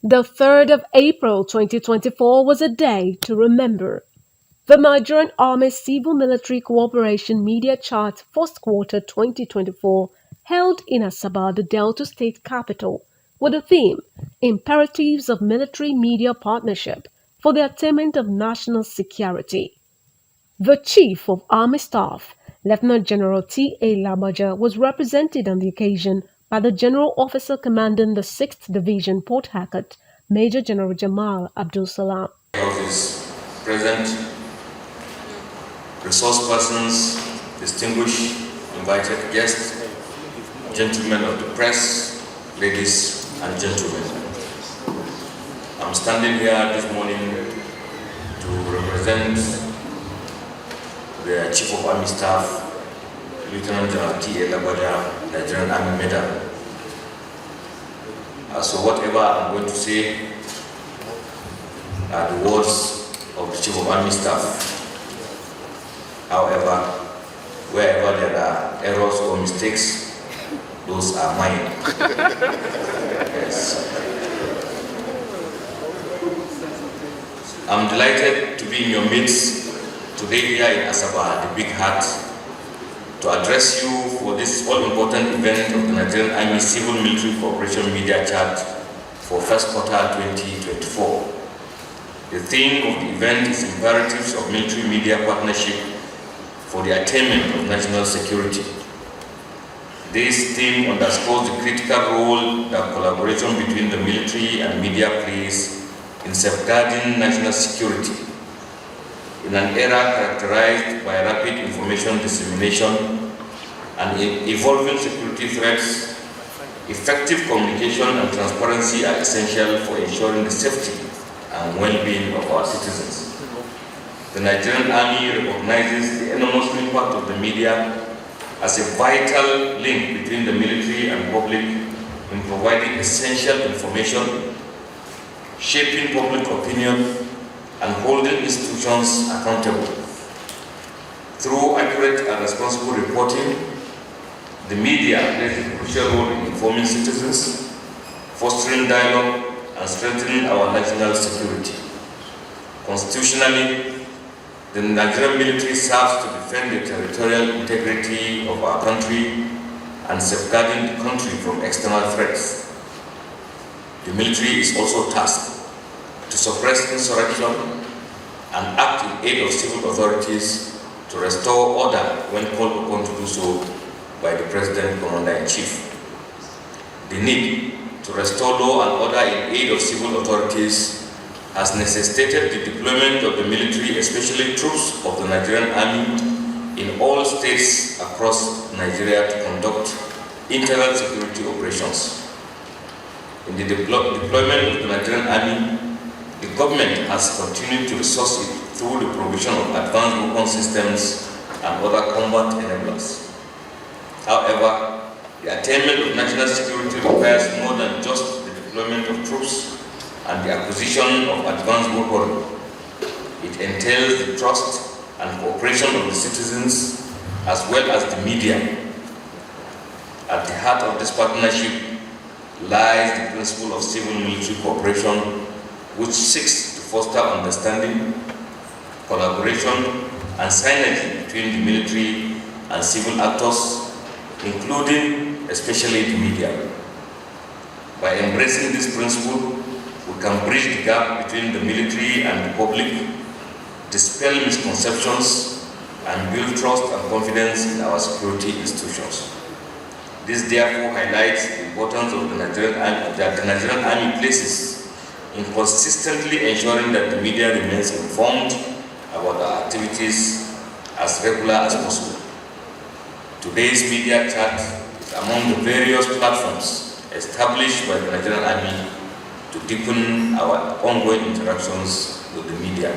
The 3rd of April 2024 was a day to remember. The Nigerian Army Civil-Military Cooperation Media Chat First Quarter 2024 held in Asaba, the Delta State capital, with the theme Imperatives of Military Media Partnership for the Attainment of National Security. The Chief of Army Staff, Lieutenant General T.A. Labaja, was represented on the occasion by the General Officer commanding the 6th Division Port Harcourt, Major General Jamal Abdul Salam. Office present, resource persons, distinguished invited guests, gentlemen of the press, ladies and gentlemen. I'm standing here this morning to represent the Chief of Army Staff, Lieutenant General T.A. Labaja, Nigerian Army Medal. So whatever I'm going to say are the words of the Chief of Army Staff. However, wherever there are errors or mistakes, those are mine. Yes. I'm delighted to be in your midst today here in Asaba, the Big Heart, to address you for this all-important event of the Nigerian Army Civil-Military Cooperation Media Chat for first quarter 2024. The theme of the event is Imperatives of Military Media Partnership for the Attainment of National Security. This theme underscores the critical role that collaboration between the military and media plays in safeguarding national security. In an era characterized by rapid information dissemination and evolving security threats, effective communication and transparency are essential for ensuring the safety and well-being of our citizens. The Nigerian Army recognizes the enormous impact of the media as a vital link between the military and public in providing essential information, shaping public opinion, and holding institutions accountable. Through accurate and responsible reporting, the media plays a crucial role in informing citizens, fostering dialogue, and strengthening our national security. Constitutionally, the Nigerian military serves to defend the territorial integrity of our country and safeguarding the country from external threats. The military is also tasked to suppress insurrection and act in aid of civil authorities to restore order when called upon to do so by the President Commander-in-Chief. The need to restore law and order in aid of civil authorities has necessitated the deployment of the military, especially troops of the Nigerian Army, in all states across Nigeria to conduct internal security operations. In the deployment of the Nigerian Army, the government has continued to resource it through the provision of advanced weapon systems and other combat enablers. However, the attainment of national security requires more than just the deployment of troops and the acquisition of advanced weaponry. It entails the trust and cooperation of the citizens as well as the media. At the heart of this partnership lies the principle of civil-military cooperation, which seeks to foster understanding, collaboration, and synergy between the military and civil actors, including especially the media. By embracing this principle, we can bridge the gap between the military and the public, dispel misconceptions, and build trust and confidence in our security institutions. This therefore highlights the importance of the Nigerian Army places in consistently ensuring that the media remains informed about our activities as regular as possible. Today's media chat is among the various platforms established by the Nigerian Army to deepen our ongoing interactions with the media.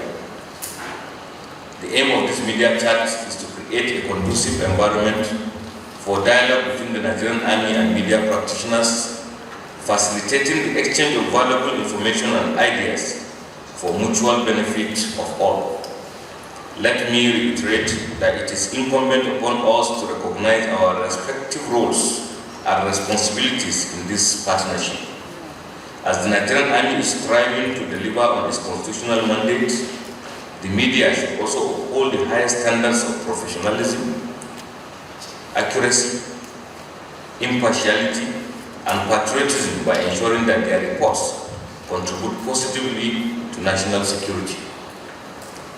The aim of this media chat is to create a conducive environment for dialogue between the Nigerian Army and media practitioners, facilitating the exchange of valuable information and ideas for mutual benefit of all. Let me reiterate that it is incumbent upon us to recognize our respective roles and responsibilities in this partnership. As the Nigerian Army is striving to deliver on its constitutional mandate, the media should also uphold the highest standards of professionalism, accuracy, impartiality, and patriotism by ensuring that their reports contribute positively to national security.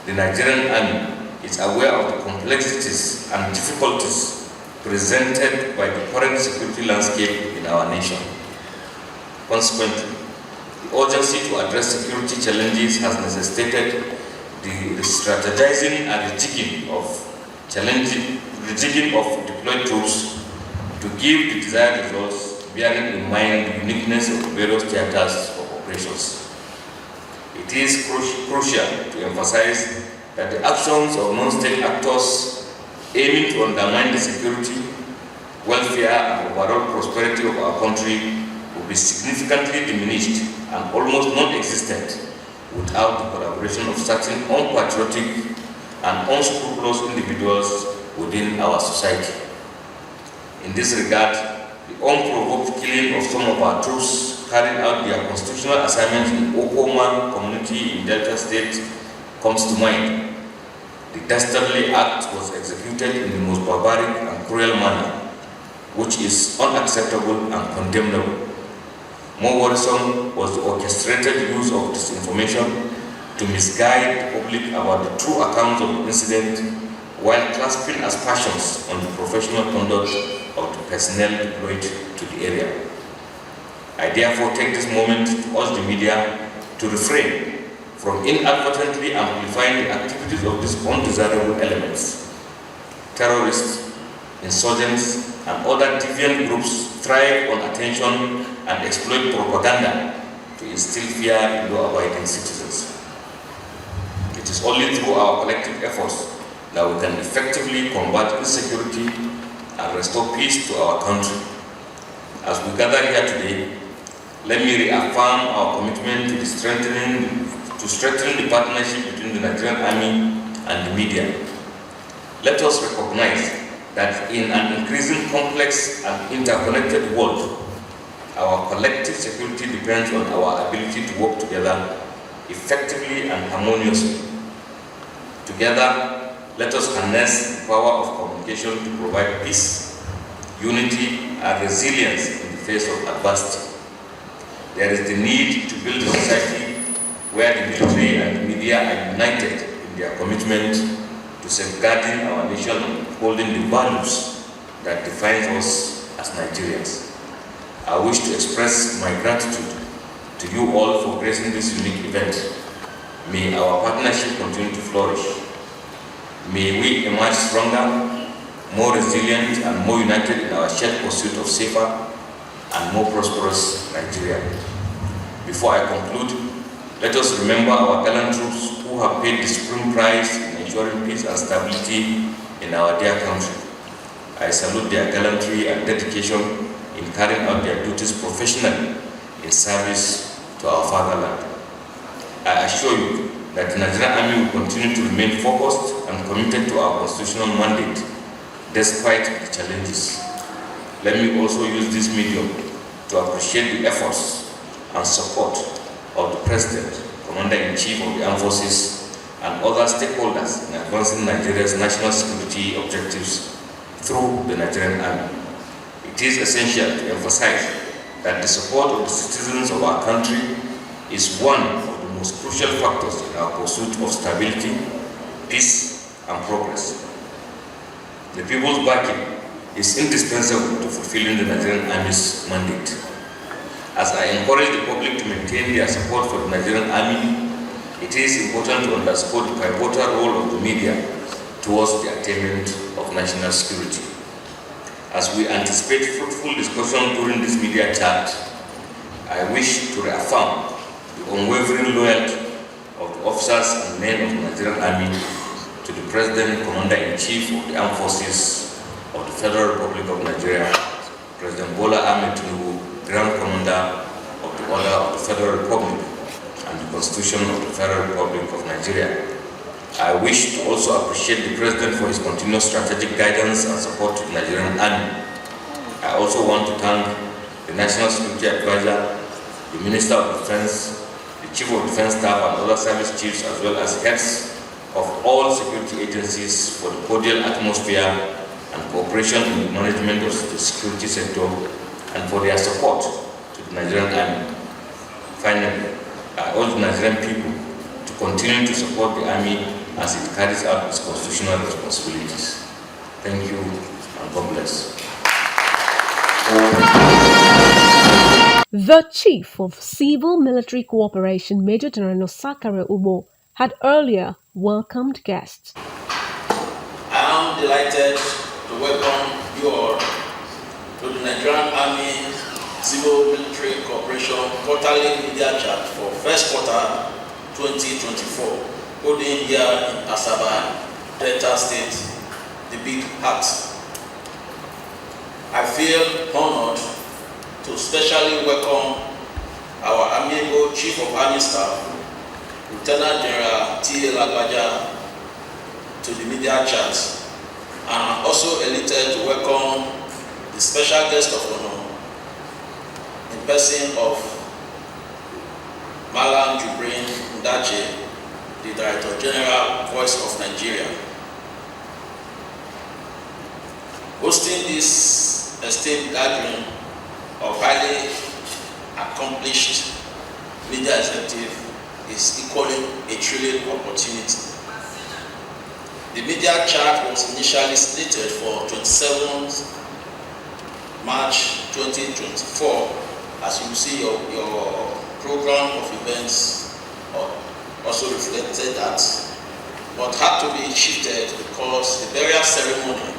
The Nigerian Army is aware of the complexities and difficulties presented by the current security landscape in our nation. Consequently, the urgency to address security challenges has necessitated the strategizing and rejigging of deployed troops to give the desired results, bearing in mind the uniqueness of the various theaters of operations. It is crucial to emphasize that the actions of non-state actors aiming to undermine the security, welfare, and overall prosperity of our country will be significantly diminished and almost non-existent without the collaboration of certain unpatriotic and unscrupulous individuals within our society. In this regard, the unprovoked killing of some of our troops carrying out their constitutional assignments in Okoma community in Delta State comes to mind. The dastardly act was executed in the most barbaric and cruel manner, which is unacceptable and condemnable. More worrisome was the orchestrated use of disinformation to misguide the public about the true accounts of the incident while clasping aspersions on the professional conduct of the personnel deployed to the area. I therefore take this moment to urge the media to refrain from inadvertently amplifying the activities of these undesirable elements. Terrorists, insurgents, and other deviant groups thrive on attention and exploit propaganda to instill fear in law-abiding citizens. It is only through our collective efforts that we can effectively combat insecurity and restore peace to our country. As we gather here today, let me reaffirm our commitment to strengthening the partnership between the Nigerian Army and the media. Let us recognize that in an increasingly complex and interconnected world, our collective security depends on our ability to work together effectively and harmoniously. Together, let us harness the power of communication to provide peace, unity, and resilience in the face of adversity. There is the need to build a society where the military and the media are united in their commitment to safeguarding our nation and upholding the values that define us as Nigerians. I wish to express my gratitude to you all for gracing this unique event. May our partnership continue to flourish. May we emerge stronger, more resilient, and more united in our shared pursuit of safer and more prosperous Nigeria. Before I conclude, let us remember our gallant troops who have paid the supreme price in ensuring peace and stability in our dear country. I salute their gallantry and dedication in carrying out their duties professionally in service to our fatherland. I assure you that the Nigerian Army will continue to remain focused and committed to our constitutional mandate despite the challenges. Let me also use this medium to appreciate the efforts and support of the President, Commander-in-Chief of the Armed Forces, and other stakeholders in advancing Nigeria's national security objectives through the Nigerian Army. It is essential to emphasize that the support of the citizens of our country is one of the most crucial factors in our pursuit of stability, peace, and progress. The people's backing is indispensable to fulfilling the Nigerian Army's mandate. As I encourage the public to maintain their support for the Nigerian Army, it is important to underscore the pivotal role of the media towards the attainment of national security. As we anticipate fruitful discussion during this media chat, I wish to reaffirm the unwavering loyalty of the officers and men of the Nigerian Army to the President, Commander-in-Chief of the Armed Forces of the Federal Republic of Nigeria, President Bola Ahmed Tinubu, Grand Commander of the Order of the Federal Republic and the Constitution of the Federal Republic of Nigeria. I wish to also appreciate the President for his continuous strategic guidance and support to the Nigerian Army. I also want to thank the National Security Advisor, the Minister of Defense, the Chief of Defense Staff and other service chiefs, as well as heads of all security agencies for the cordial atmosphere and cooperation in the management of the security sector and for their support to the Nigerian Army. Finally, I urge the Nigerian people to continue to support the Army as it carries out its constitutional responsibilities. Thank you and God bless. The Chief of Civil-Military Cooperation, Major General Sakare Ubo, had earlier welcomed guests. I am delighted to welcome you all to the Nigerian Army Civil-Military Cooperation Quarterly Media Chat for first quarter 2024, holding here in Asaba, Delta State, the Big Heart. I feel honored to specially welcome our amiable Chief of Army Staff, Lieutenant General T.A. Lagbaja, to the media chat, and I'm also elated to welcome the special guest of honor in person of Malam Jibrin Ndaje, the Director General, Voice of Nigeria. Hosting this esteemed gathering of highly accomplished media executives is equally a thrilling opportunity. The media chat was initially slated for 27th March 2024. As you see, your program of events also reflected that, but had to be shifted because the burial ceremony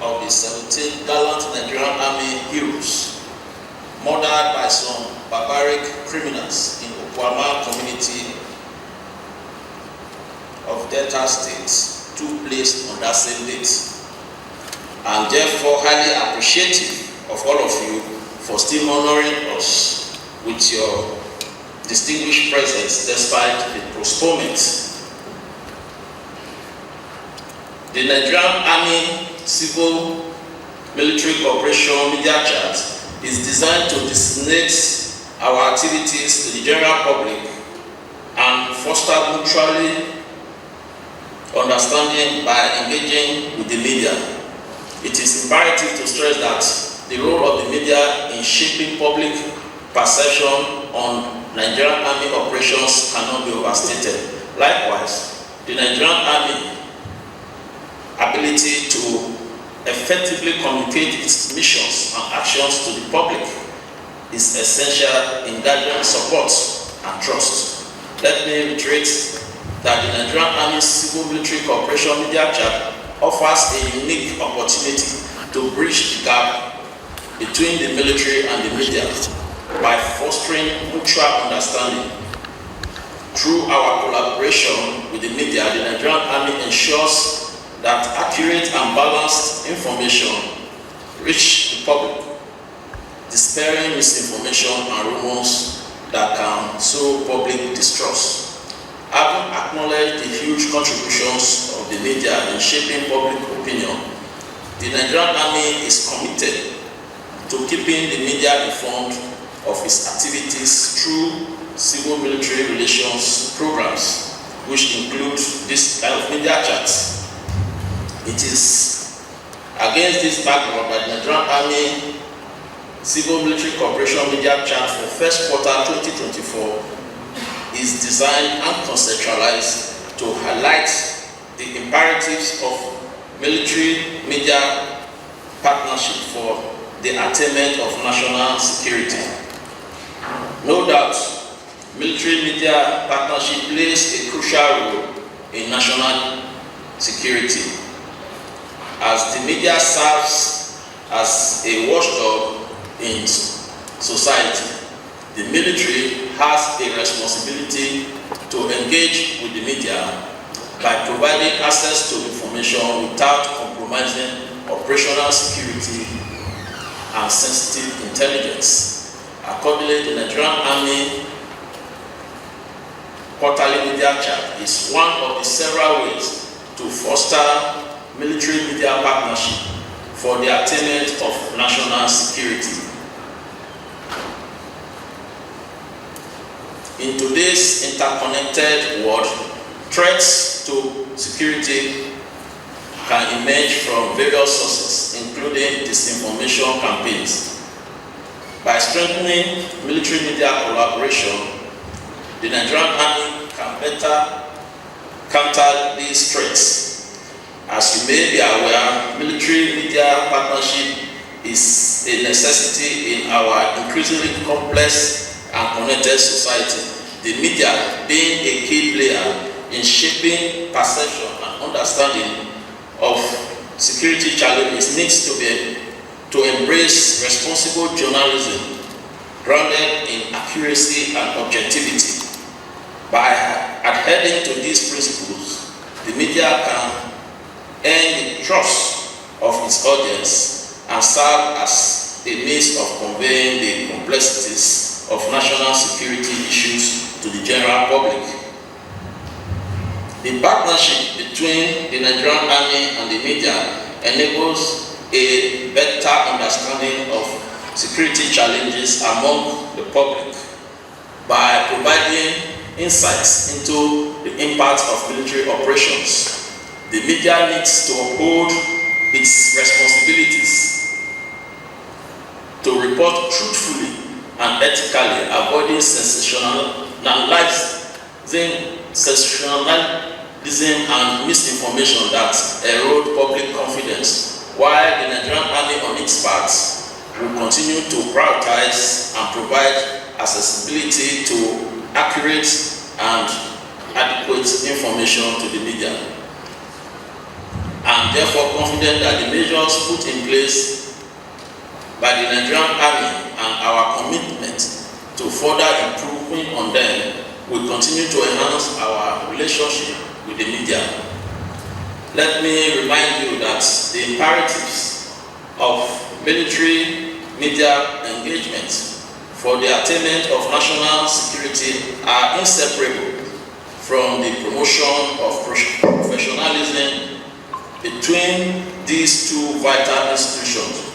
of the 17 gallant Nigerian Army heroes murdered by some barbaric criminals in Okwama community of Delta State took place on that same date. I'm therefore highly appreciative of all of you for still honoring us with your distinguished presence despite the postponement. The Nigerian Army Civil Military Cooperation Media Chat is designed to disseminate our activities to the general public and foster mutually understanding by engaging with the media. It is imperative to stress that the role of the media in shaping public perception on Nigerian Army operations cannot be overstated. Likewise, the Nigerian Army ability to effectively communicate its missions and actions to the public is essential in gathering support and trust. Let me reiterate that the Nigerian Army Civil Military Cooperation Media Chat offers a unique opportunity to bridge the gap between the military and the media by fostering mutual understanding. Through our collaboration with the media, the Nigerian Army ensures that accurate and balanced information reach the public, dispelling misinformation and rumors that can sow public distrust. Having acknowledged the huge contributions of the media in shaping public opinion, the Nigerian Army is committed to keeping the media informed of its activities through civil-military relations programs, which include this kind of media chats. It is against this background that the Nigerian Army Civil-Military Cooperation Media Chat for first quarter 2024 is designed and conceptualized to highlight the imperatives of military media partnership for the attainment of national security. No doubt, military media partnership plays a crucial role in national security, as the media serves as a watchdog in society. The military has a responsibility to engage with the media by providing access to information without compromising operational security and sensitive intelligence. Accordingly, the Nigerian Army Quarterly Media Chat is one of the several ways to foster military media partnership for the attainment of national security. In today's interconnected world, threats to security can emerge from various sources, including disinformation campaigns. By strengthening military media collaboration, the Nigerian Army can better counter these threats. As you may be aware, military media partnership is a necessity in our increasingly complex and connected society. The media being a key player in shaping perception and understanding of security challenges needs to embrace responsible journalism grounded in accuracy and objectivity. By adhering to these principles, the media can earn the trust of its audience and serve as a means of conveying the complexities of national security issues to the general public. The partnership between the Nigerian Army and the media enables a better understanding of security challenges among the public by providing insights into the impact of military operations. The media needs to uphold its responsibilities to report truthfully and ethically, avoiding sensationalism and misinformation that erode public confidence, while the Nigerian Army on its part will continue to prioritize and provide accessibility to accurate and adequate information to the media. I am therefore confident that the measures put in place by the Nigerian Army and our commitment to further improving on them will continue to enhance our relationship with the media. Let me remind you that the imperatives of military media engagement for the attainment of national security are inseparable from the promotion of professionalism between these two vital institutions.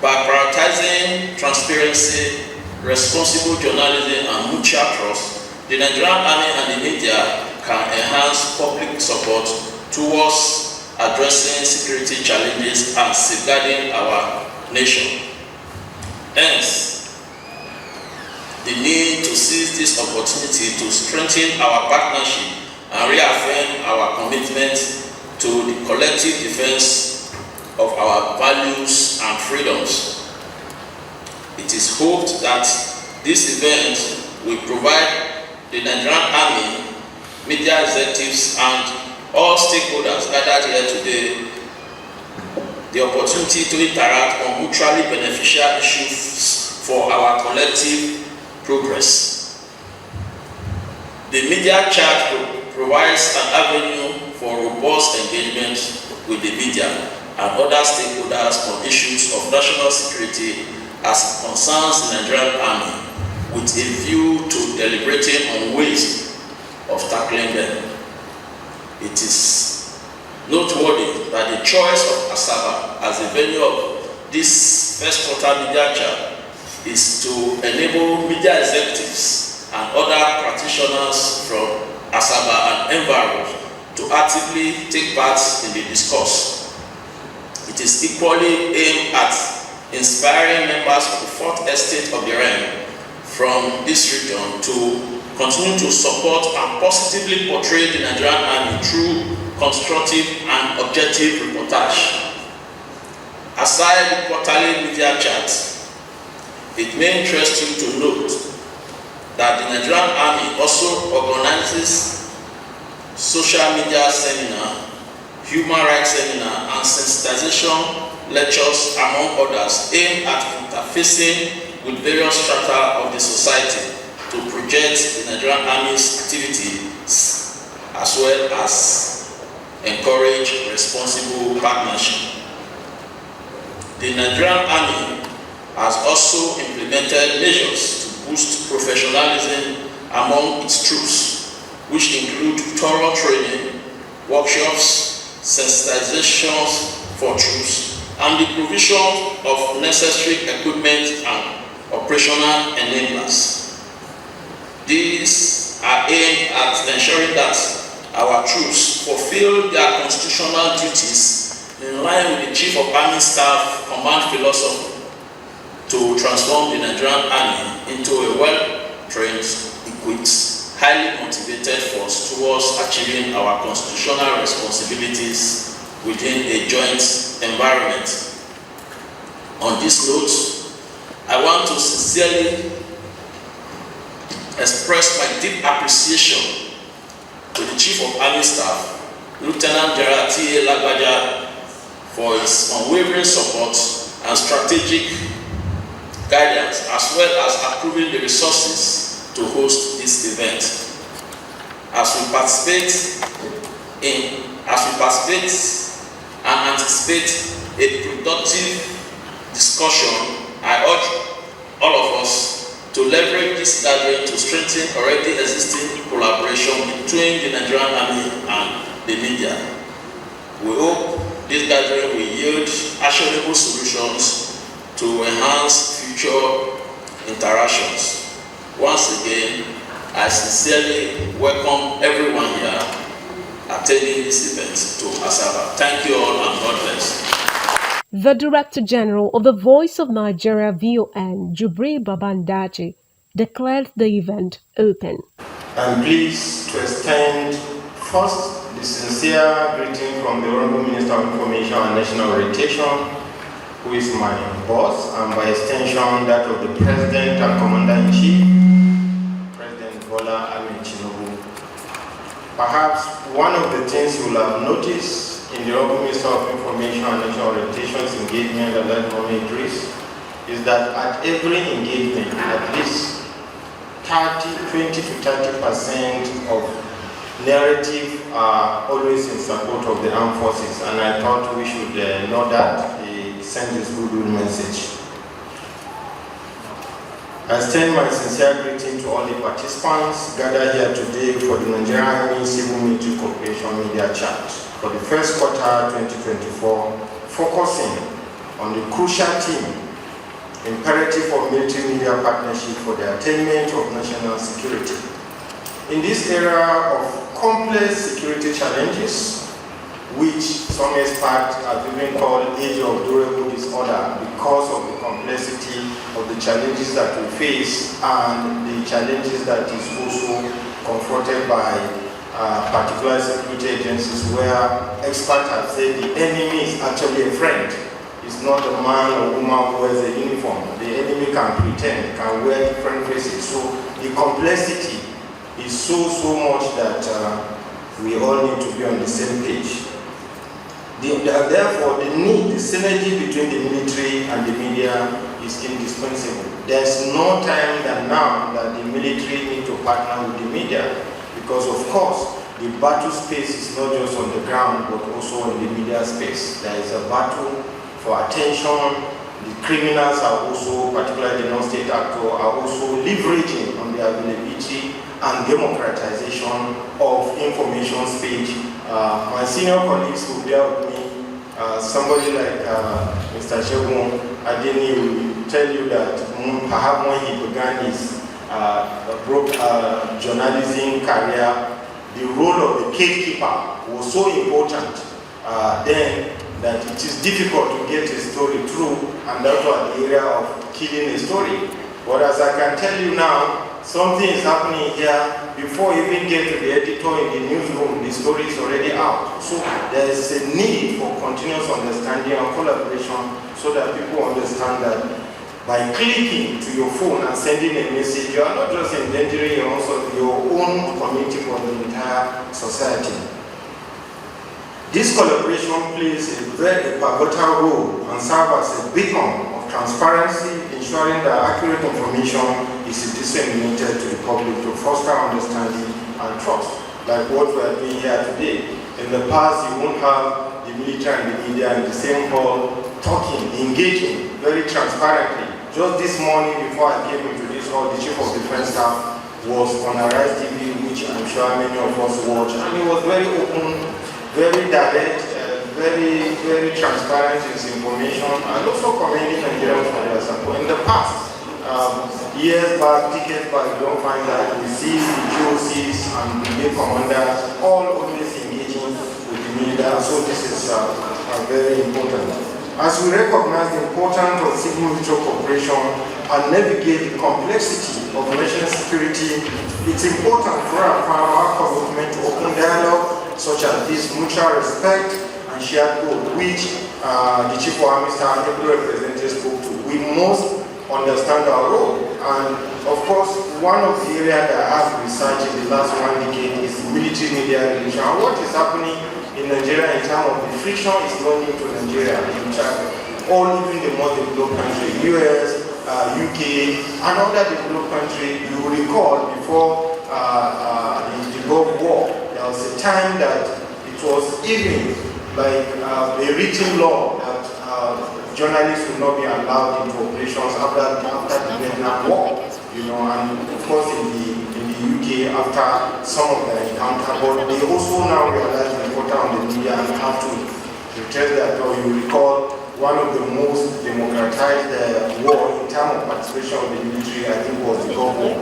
By prioritizing transparency, responsible journalism, and mutual trust, the Nigerian Army and the media can enhance public support towards addressing security challenges and safeguarding our nation. Hence, the need to seize this opportunity to strengthen our partnership and reaffirm our commitment to the collective defense of our values and freedoms. It is hoped that this event will provide the Nigerian Army, media executives, and all stakeholders gathered here today the opportunity to interact on mutually beneficial issues for our collective progress. The media charge provides an avenue for robust engagement with the media and other stakeholders on issues of national security as it concerns the Nigerian Army, with a view to deliberating on ways of tackling them. It is noteworthy that the choice of Asaba as the venue of this first quarter media charge is to enable media executives and other practitioners from Asaba and environs to actively take part in the discourse. It is equally aimed at inspiring members of the 4th Estate of the Realm from this region to continue to support and positively portray the Nigerian Army through constructive and objective reportage. Aside the quarterly media charts, it may interest you to note that the Nigerian Army also organizes social media seminar, human rights seminar, and sensitization lectures, among others, aimed at interfacing with various strata of the society to project the Nigerian Army's activities as well as encourage responsible partnership. The Nigerian Army has also implemented measures to boost professionalism among its troops, which include thorough training, workshops, sensitizations for troops, and the provision of necessary equipment and operational enablers. These are aimed at ensuring that our troops fulfill their constitutional duties in line with the Chief of Army Staff command philosophy to transform the Nigerian Army into a well-trained, equipped, highly motivated force towards achieving our constitutional responsibilities within a joint environment. On this note, I want to sincerely express my deep appreciation to the Chief of Army Staff, Lieutenant General T.A. Lagbaja, for his unwavering support and strategic guidance, as well as approving the resources to host this event. As we participate and anticipate a productive discussion, I urge all of us to leverage this gathering to strengthen already existing collaboration between the Nigerian Army and the media. We hope this gathering will yield actionable solutions to enhance future interactions. Once again, I sincerely welcome everyone here attending this event to Asaba. Thank you all and God bless. The Director General of the Voice of Nigeria VON, Jubril Babandaji, declared the event open. I'm pleased to extend first the sincere greeting from the Honorable Minister of Information and National Orientation, who is my boss, and by extension that of the President and Commander-in-Chief, President Bola Ahmed Tinubu. Perhaps one of the things you will have noticed in the Honorable Minister of Information and National Orientation's engagement at that moment is that at every engagement, at least 20 to 30% of narrative are always in support of the armed forces, and I thought we should know that, send this goodwill message. I extend my sincere greeting to all the participants gathered here today for the Nigerian Army Civil Military Cooperation Media Chat for the first quarter 2024, focusing on the crucial theme, imperative for military media partnership for the attainment of national security. In this era of complex security challenges, which some experts have even called age of durable disorder because of the complexity of the challenges that we face and the challenges that is also confronted by particular security agencies, where experts have said the enemy is actually a friend. It's not a man or woman who wears a uniform. The enemy can pretend, can wear different faces. So the complexity is so much that we all need to be on the same page. Therefore, the synergy between the military and the media is indispensable. There's no time than now that the military need to partner with the media, because of course, the battle space is not just on the ground, but also in the media space. There is a battle for attention. The criminals are also, particularly the non-state actors, are also leveraging on the availability and democratization of information speech. My senior colleagues will bear with me. Somebody like Mr. Shegun Adeni will tell you that perhaps when he began his journalism career, the role of the gatekeeper was so important then that it is difficult to get a story through, and that was the area of killing a story. But as I can tell you now, something is happening here. Before you even get to the editor in the newsroom, the story is already out. So there is a need for continuous understanding and collaboration so that people understand that by clicking to your phone and sending a message, you are not just endangering your own community but the entire society. This collaboration plays a very pivotal role and serves as a beacon of transparency, ensuring that accurate information is disseminated to the public to foster understanding and trust, like what we are doing here today. In the past, you won't have the military and the media in the same hall talking, engaging very transparently. Just this morning, before I came into this hall, the Chief of Defense Staff was on Arise TV, which I'm sure many of us watch, and he was very open, very direct, very transparent in his information, and also commending Nigerians for their support. In the past, Years back, decades back, you don't find that. We see the GOCs and brigade commanders all always engaging with the media, so this is very important. As we recognize the importance of civil-military cooperation and navigate the complexity of national security, it's important for our commitment to open dialogue such as this, mutual respect and shared goal, which the Chief of Army Staff and the representative spoke to. We must understand our role. And of course, one of the areas that I have researched in the last 1 decade is military media relation. And what is happening in Nigeria in terms of the friction is going into Nigeria, in China, or even the more developed countries, US, UK, and other developed countries. You will recall before the Gulf War, there was a time that it was even like a written law that journalists will not be allowed into operations after the Vietnam War, you know, and of course in the UK after some of the encounter, but they also now realize the importance of the media and have to retreat that. Or you recall one of the most democratized war in terms of participation of the military, I think, was the Gulf War,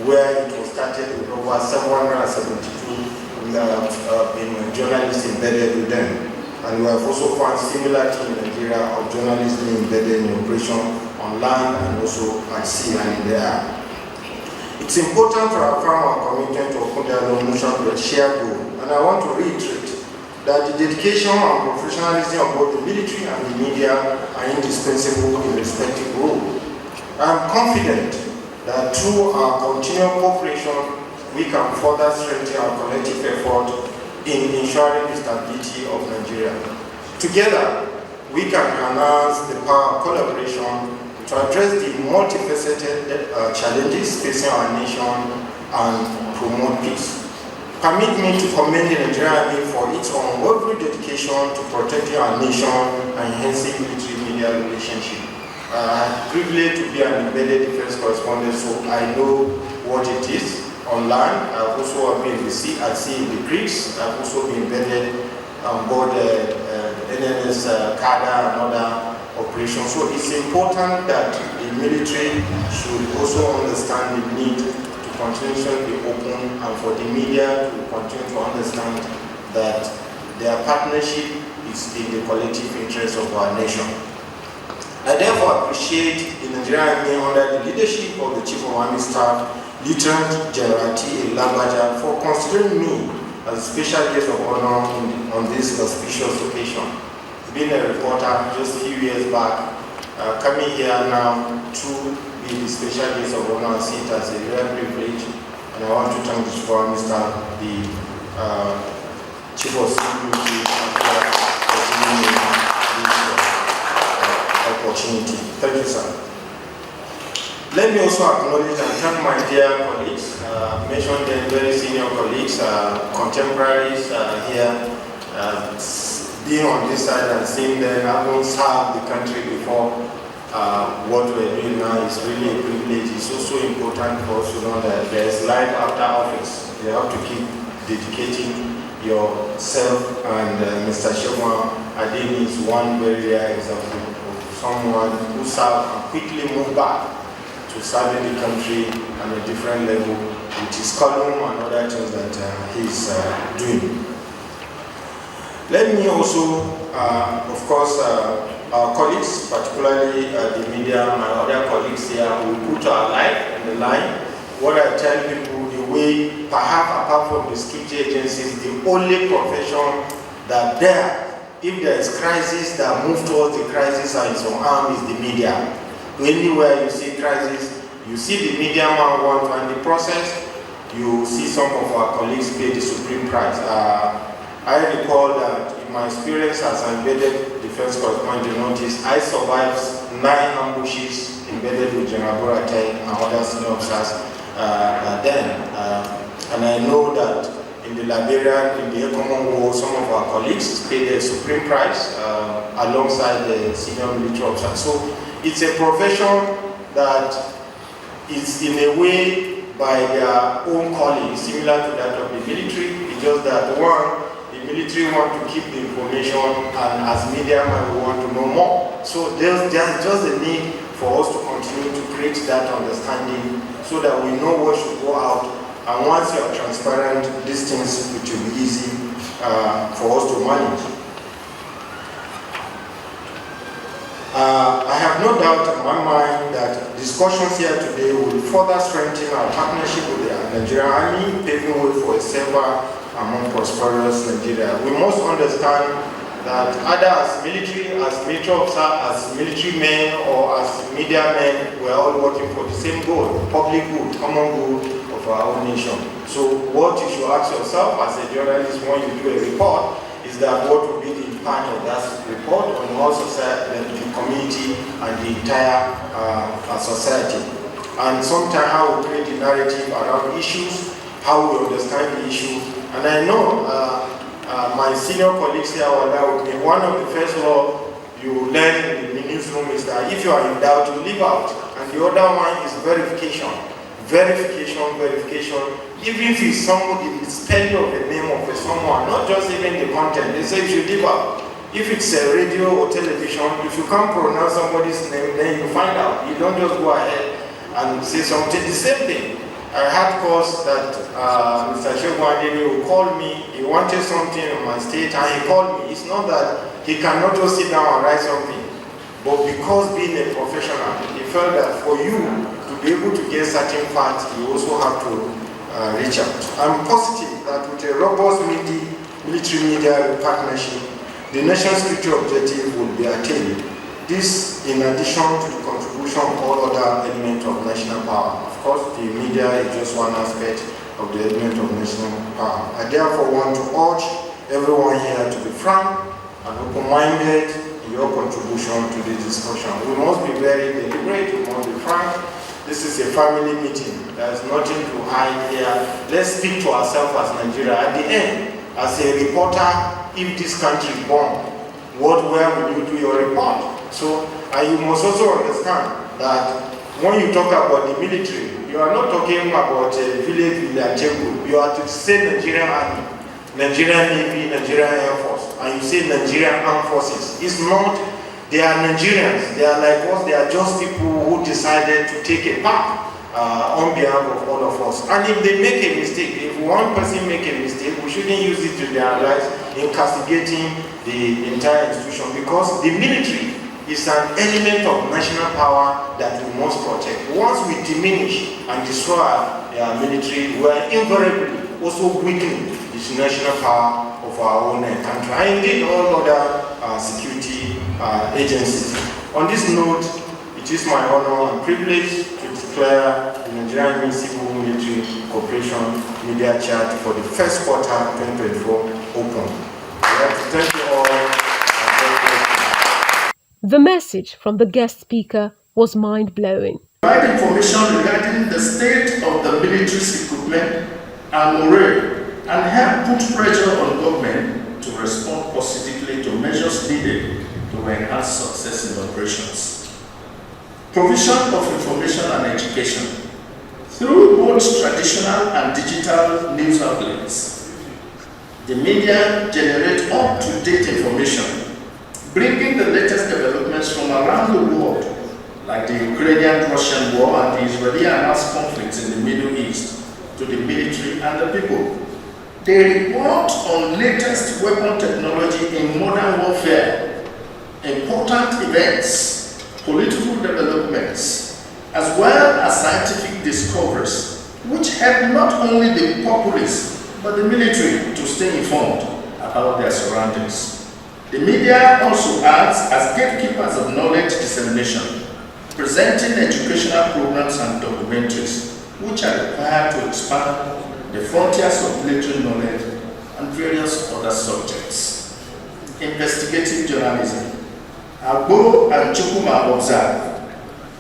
where it was started with over 772 journalists embedded with them. And we have also found similar in Nigeria of journalists being embedded in operation on land and also at sea and in the air. It's important to affirm our commitment to open dialogue motion to a shared goal. And I want to reiterate that the dedication and professionalism of both the military and the media are indispensable in respective roles. I am confident that through our continued cooperation, we can further strengthen our collective effort in ensuring the stability of Nigeria. Together, we can enhance the power of collaboration to address the multifaceted challenges facing our nation and promote peace. Permit me to commend the Nigerian Army for its unwavering dedication to protecting our nation and enhancing military-media relationship. I'm privileged to be an embedded defense correspondent, so I know what it is. On land, I've also been in the sea, at sea in the creeks. I've also been embedded on board NNS CADA and other operations. So it's important that the military should also understand the need to continuously be open and for the media to continue to understand that their partnership is in the collective interest of our nation. I therefore appreciate the Nigerian Army under the leadership of the Chief of Army Staff, Lieutenant General T.A. Lagbaja, for considering me as a special guest of honor on this auspicious occasion. Being a reporter just a few years back, coming here now to be the special guest of honor and see it as a rare privilege. And I want to thank the Chief of Army Staff, the Chief of Security, for giving me this opportunity. Thank you, sir. Let me also acknowledge and thank my dear colleagues, mentioned them, very senior colleagues, contemporaries here, being on this side and seeing them having served the country before. What we're doing now is really a privilege. It's also important for us to know that there's life after office. You have to keep dedicating yourself, and Mr. Segun Adeni is one very rare example of someone who served and quickly moved back to serving the country on a different level with his column and other things that he's doing. Let me also, of course, our colleagues, particularly the media, my other colleagues here, who put our life on the line. What I tell people, the way, perhaps apart from the security agencies, the only profession that if there is crisis that moves towards the crisis and is on arm is the media. Anywhere you see crisis, you see the media man want, and the process, you see some of our colleagues pay the supreme price. I recall that in my experience as an embedded defense correspondent in the Northeast, I survived 9 ambushes embedded with General Borateng and other senior officers and I know that in the Liberian, in the Common War, some of our colleagues paid the supreme price alongside the senior military officers. So it's a profession that is in a way by their own calling, similar to that of the military. It's just that the military want to keep the information, and as media we want to know more. So there's just a need for us to continue to create that understanding so that we know what should go out. And once you are transparent, these things it will be easy for us to manage. I have no doubt in my mind that discussions here today will further strengthen our partnership with the Nigerian Army, paving way for a safer and more prosperous Nigeria. We must understand that either as military officer, as military men, or as media men, we are all working for the same goal, public good, common good of our own nation. So what you should ask yourself as a journalist when you do a report is that what will be the impact of that report on all society, the community, and the entire society. And sometimes how we create the narrative around issues, how we understand the issue. And I know my senior colleagues here were there with me. One of the first law you learn in the newsroom is that if you are in doubt, you leave out. And the other one is verification. Verification. Even if it's somebody, the spelling of the name of someone, not just even the content. They say you should leave out. If it's a radio or television, if you can't pronounce somebody's name, then you find out. You don't just go ahead and say something. The same thing. I had calls that Mr. Shogwandini will call me. He wanted something in my state and he called me. It's not that he cannot just sit down and write something. But because being a professional, he felt that for you to be able to get certain facts, you also have to reach out. I'm positive that with a robust military media partnership, the nation's future objective will be attained. This in addition to the contribution of all other elements of national power. Of course, the media is just one aspect of the element of national power. I therefore want to urge everyone here to be frank and open-minded in your contribution to this discussion. We must be very deliberate, we must be frank. This is a family meeting. There's nothing to hide here. Let's speak to ourselves as Nigeria. At the end, as a reporter, if this country is bombed, where will you do your report? So, and you must also understand that when you talk about the military, you are not talking about a village group. You are to say Nigerian Army, Nigerian Navy, Nigerian Air Force, and you say Nigerian Armed Forces. It's not, they are Nigerians, they are like us, they are just people who decided to take a path on behalf of all of us. And if they make a mistake, if one person make a mistake, we shouldn't use it to their lives in castigating the entire institution, because the military is an element of national power that we must protect. Once we diminish and destroy our military, we are invariably also weakening the national power of our own country, and indeed all other security agencies. On this note, it is my honor and privilege to declare the Nigerian Army Civil Military Cooperation Media Chat for the first quarter 2024 open. I'd like to thank you all. The message from the guest speaker was mind-blowing. Provide information regarding the state of the military's equipment and morale, and help put pressure on government to respond positively to measures needed to enhance success in operations. Provision of information and education through both traditional and digital news outlets. The media generate up-to-date information, bringing the latest developments from around the world, like the Ukrainian-Russian war and the Israeli-Hamas conflicts in the Middle East, to the military and the people. They report on latest weapon technology in modern warfare, important events, political developments, as well as scientific discoveries, which help not only the populace, but the military to stay informed about their surroundings. The media also acts as gatekeepers of knowledge dissemination, presenting educational programs and documentaries, which are required to expand the frontiers of military knowledge and various other subjects. Investigative journalism. Agbo and Chukuma observe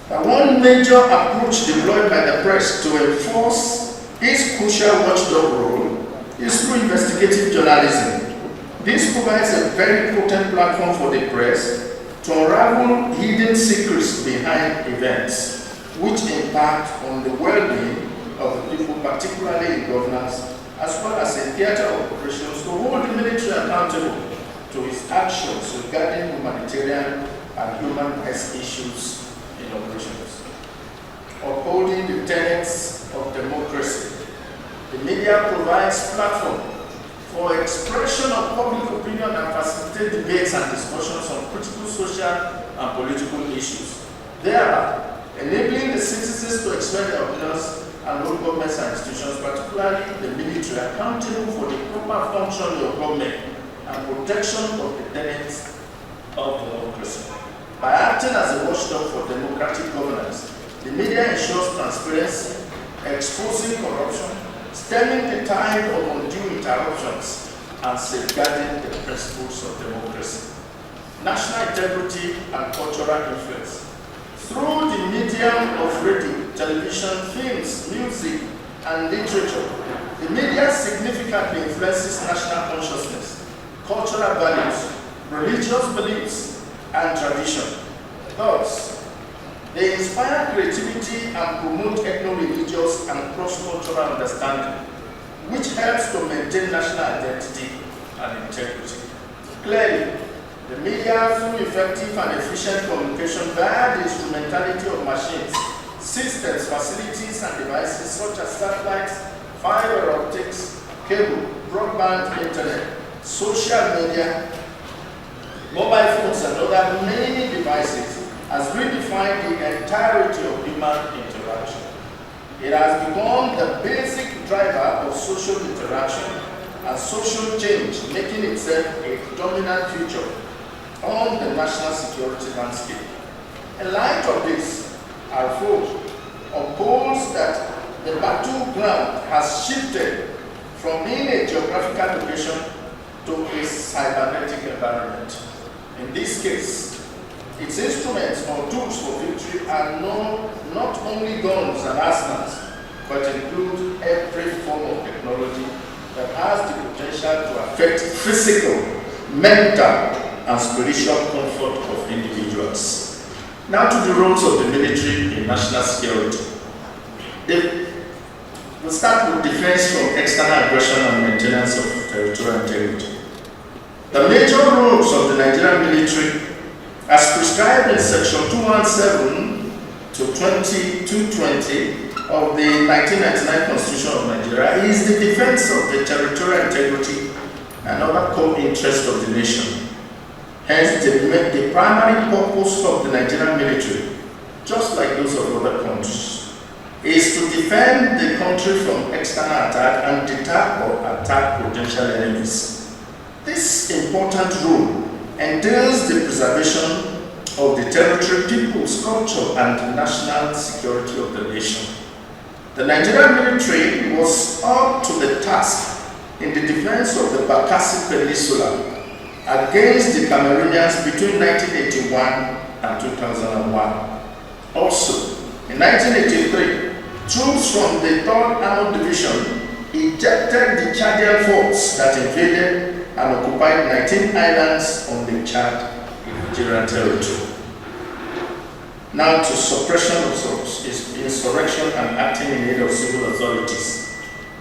that one major approach deployed by the press to enforce its crucial watchdog role is through investigative journalism. This provides a very potent platform for the press to unravel hidden secrets behind events, which impact on the well-being of the people, particularly in governance, as well as in theater of operations, to hold the military accountable to its actions regarding humanitarian and human rights issues in operations. Upholding the tenets of democracy. The media provides platform for expression of public opinion and facilitate debates and discussions on critical social and political issues, thereby enabling the citizens to express their opinions and hold governments and institutions, particularly the military, accountable for the proper functioning of government and protection of the tenets of democracy. By acting as a watchdog for democratic governance, the media ensures transparency, exposing corruption, stemming the tide of undue interruptions, and safeguarding the principles of democracy. National integrity and cultural influence. Through the medium of radio, television, films, music, and literature, the media significantly influences national consciousness, cultural values, religious beliefs, and tradition. Thus, they inspire creativity and promote ethno-religious and cross-cultural understanding, which helps to maintain national identity and integrity. Clearly, the media, through effective and efficient communication via the instrumentality of machines, systems, facilities, and devices such as satellites, fiber optics, cable, broadband internet, social media, mobile phones, and other many devices, has redefined the entirety of human interaction. It has become the basic driver of social interaction and social change, making itself a dominant feature on the national security landscape. In light of this, our foe upholds that the battleground has shifted from being a geographical location to a cybernetic environment. In this case, its instruments or tools for victory are not only guns and arsenals, but include every form of technology that has the potential to affect physical, mental, and spiritual comfort of individuals. Now to the roles of the military in national security. We'll start with defense from external aggression and maintenance of territorial integrity. The major roles of the Nigerian military, as prescribed in Section 217 to 220 of the 1999 Constitution of Nigeria, is the defense of the territorial integrity and other core interests of the nation. Hence, the primary purpose of the Nigerian military, just like those of other countries, is to defend the country from external attack and deter or attack potential enemies. This important role entails the preservation of the territory, people's culture, and national security of the nation. The Nigerian military was up to the task in the defense of the Bakassi Peninsula against the Cameroonians between 1981 and 2001. Also, in 1983, troops from the 3rd Armored Division ejected the Chadian force that invaded and occupied 19 islands on Lake Chad in Nigerian territory. Now to suppression of insurrection and acting in aid of civil authorities.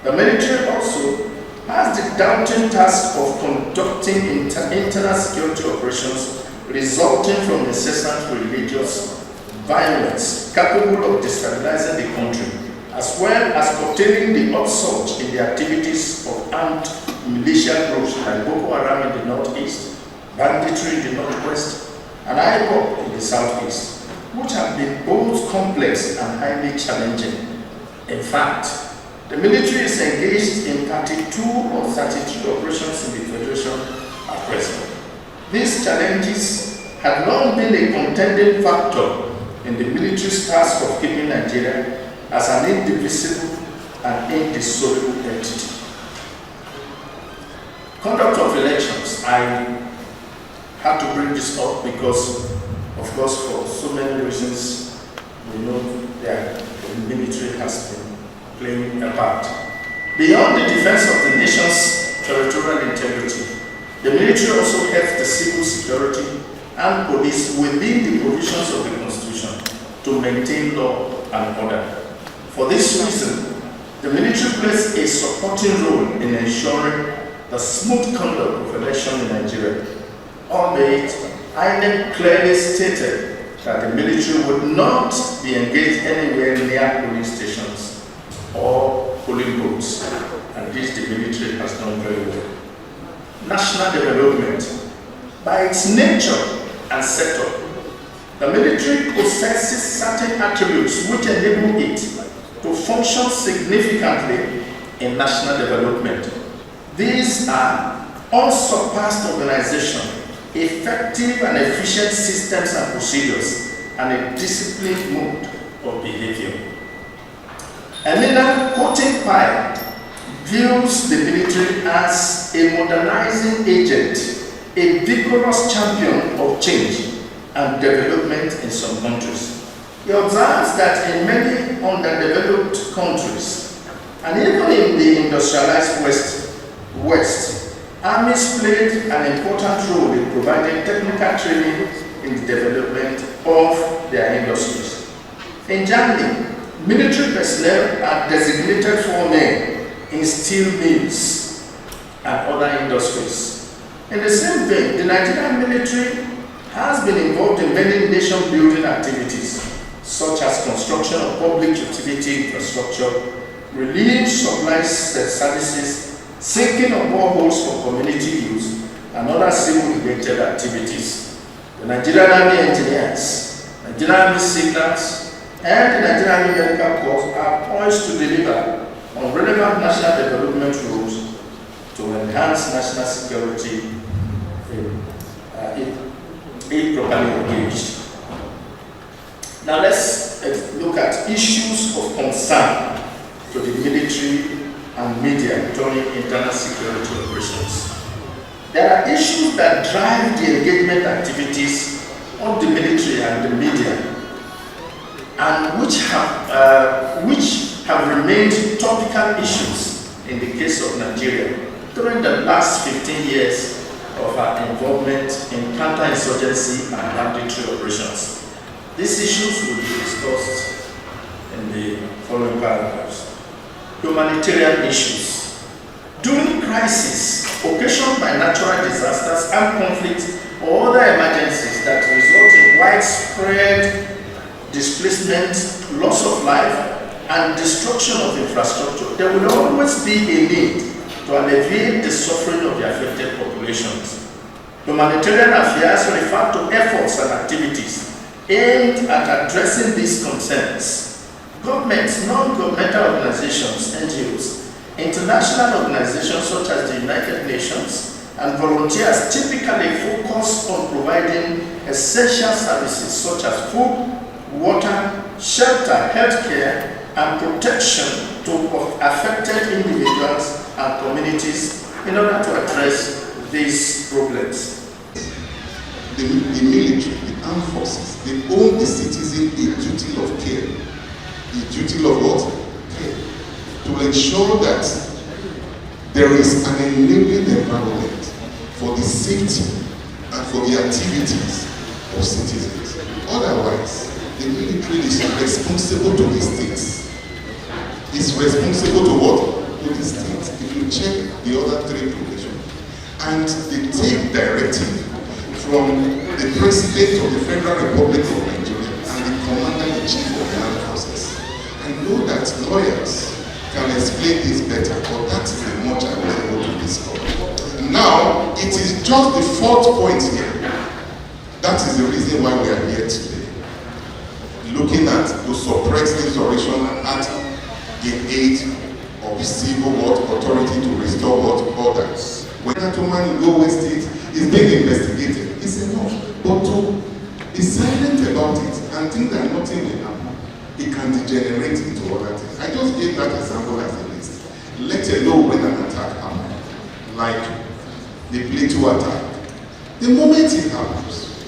The military also has the daunting task of conducting internal security operations resulting from incessant religious violence capable of destabilizing the country, as well as curtailing the upsurge in the activities of armed militia groups like Boko Haram in the northeast, banditry in the northwest, and IPOB in the southeast, which have been both complex and highly challenging. In fact, the military is engaged in 32 or 33 operations in the Federation at present. These challenges had long been a contending factor in the military's task of keeping Nigeria as an indivisible and indissoluble entity. Conduct of elections. I had to bring this up because, of course, for so many reasons, we know that the military has been playing a part. Beyond the defense of the nation's territorial integrity, the military also helps the civil security and police within the provisions of the Constitution to maintain law and order. For this reason, the military plays a supporting role in ensuring the smooth conduct of election in Nigeria, albeit INEC clearly stated that the military would not be engaged anywhere near police stations or polling booths, and this the military has done very well. National development. By its nature and setup, the military possesses certain attributes which enable it to function significantly in national development. These are unsurpassed organization, effective and efficient systems and procedures, and a disciplined mode of behavior. Emina Cotin-Pye views the military as a modernizing agent, a vigorous champion of change and development in some countries. He observes that in many underdeveloped countries, and even in the industrialized West, armies played an important role in providing technical training in the development of their industries. In Germany, military personnel are designated for men in steel mills and other industries. In the same vein, the Nigerian military has been involved in many nation-building activities, such as construction of public utility infrastructure, relief supply services, sinking of boreholes for community use, and other civil-related activities. The Nigerian Army Engineers, Nigerian Army Signals, and the Nigerian Army Medical Corps are poised to deliver on relevant national development rules to enhance national security if properly engaged. Now let's look at issues of concern to the military and media during internal security operations. There are issues that drive the engagement activities of the military and the media, and which have remained topical issues in the case of Nigeria during the last 15 years of our involvement in counterinsurgency and banditry operations. These issues will be discussed in the following paragraphs. Humanitarian issues. During crises occasioned by natural disasters, armed conflicts, or other emergencies that result in widespread displacement, loss of life, and destruction of infrastructure, there will always be a need to alleviate the suffering of the affected populations. Humanitarian affairs refer to efforts and activities aimed at addressing these concerns. Governments, non-governmental organizations, NGOs, international organizations such as the United Nations, and volunteers typically focus on providing essential services such as food, water, shelter, healthcare, and protection to affected individuals and communities in order to address these problems. The military, the armed forces, they owe the citizen a duty of care. A duty of what? Care. To ensure that there is an enabling environment for the safety and for the activities of citizens. Otherwise, the military is responsible to the states. It's responsible to what? To the states. If you check the other three provisions, and they take directive from the President of the Federal Republic of Nigeria and the Commander-in-Chief of the Armed Forces. I know that lawyers can explain this better, but that is the much I was able to discover. Now, it is just the fourth point here. That is the reason why we are here today. Looking at to suppress insurrection and act in aid of civil authority to restore orders. When that woman in Gowe State is being investigated, it's enough. But to be silent about it and think that nothing will happen, it can degenerate into other things. I just gave that example as a list. Let alone when an attack happens, like the Plateau attack. The moment it happens,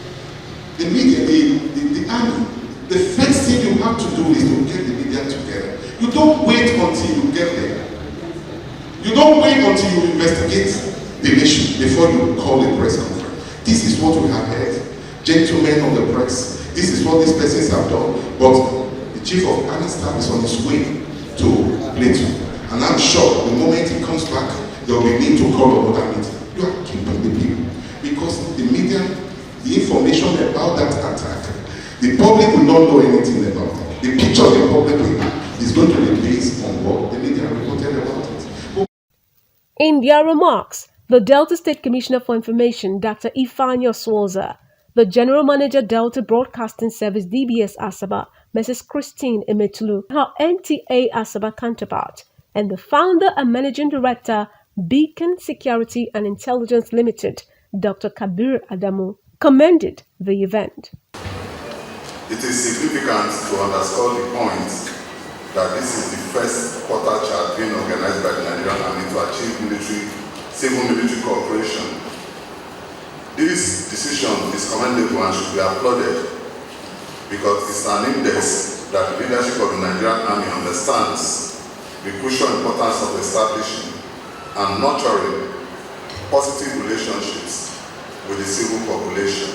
the media, the army, the first thing you have to do is to get the media together. You don't wait until you get there. You don't wait until you investigate the issue before you call a press conference. This is what we have heard. Gentlemen of the press, this is what these persons have done. But the chief of army staff is on his way to Plateau. And I'm sure the moment he comes back, there will be need to call another meeting. You are keeping the people. Because the media, the information about that attack The public will not know anything about it. The picture the public is going to be based on what the media reported about it. In their remarks, the Delta State Commissioner for Information, Dr. Ifeanyi Oswoza, the General Manager, Delta Broadcasting Service DBS Asaba, Mrs. Christine Emetulu, her NTA Asaba counterpart, and the founder and managing director, Beacon Security and Intelligence Limited, Dr. Kabir Adamu, commended the event. It is significant to underscore the point that this is the first quarter chart being organized by the Nigerian Army to achieve civil-military cooperation. This decision is commendable and should be applauded because it's an index that the leadership of the Nigerian Army understands the crucial importance of establishing and nurturing positive relationships with the civil population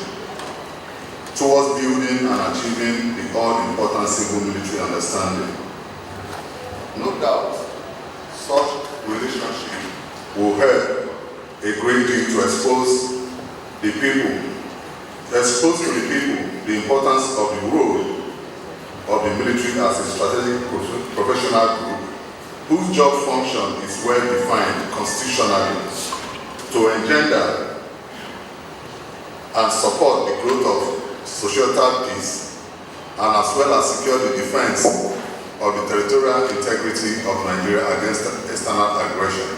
towards building and achieving the all-important civil-military understanding. No doubt, such relationship will help a great deal to expose to the people the importance of the role of the military as a strategic professional group whose job function is well defined constitutionally to engender and support the growth of societal peace and as well as secure the defense of the territorial integrity of Nigeria against external aggression.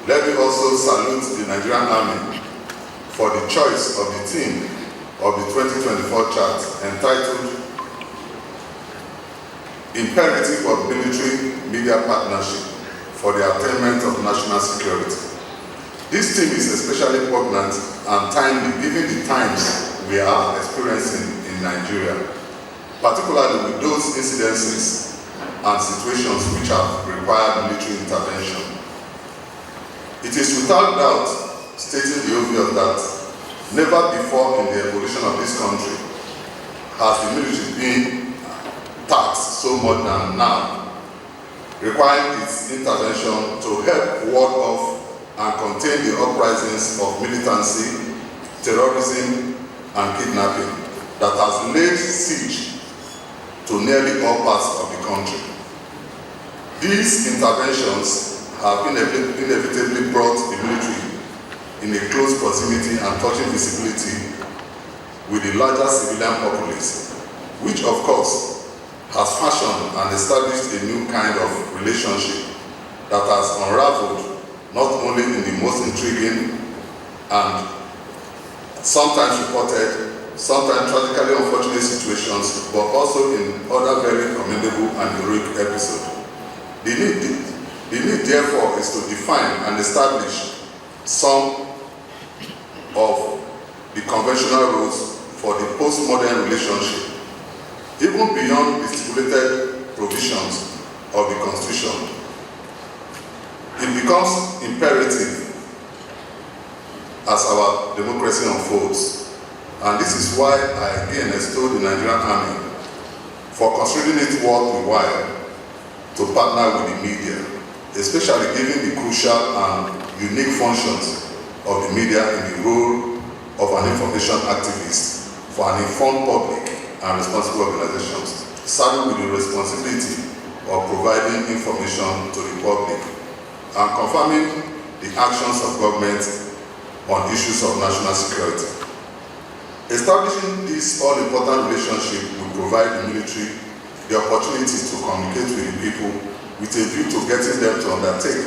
Let me also salute the Nigerian Army for the choice of the theme of the 2024 chart entitled Imperative of Military Media Partnership for the Attainment of National Security. This theme is especially poignant and timely given the times we are experiencing in Nigeria, particularly with those incidences and situations which have required military intervention. It is without doubt stating the obvious that never before in the evolution of this country has the military been taxed so much than now, requiring its intervention to help ward off and contain the uprisings of militancy, terrorism, and kidnapping that has laid siege to nearly all parts of the country. These interventions have inevitably brought the military in a close proximity and touching visibility with the larger civilian populace, which of course has fashioned and established a new kind of relationship that has unraveled not only in the most intriguing and sometimes reported, sometimes tragically unfortunate situations, but also in other very commendable and heroic episodes. The need therefore is to define and establish some of the conventional rules for the postmodern relationship, even beyond the stipulated provisions of the Constitution. It becomes imperative as our democracy unfolds, and this is why I again extol the Nigerian Army for considering it worth the while to partner with the media, especially given the crucial and unique functions of the media in the role of an information activist for an informed public and responsible organizations, saddled with the responsibility of providing information to the public and confirming the actions of government on issues of national security. Establishing this all-important relationship will provide the military the opportunity to communicate with the people with a view to getting them to undertake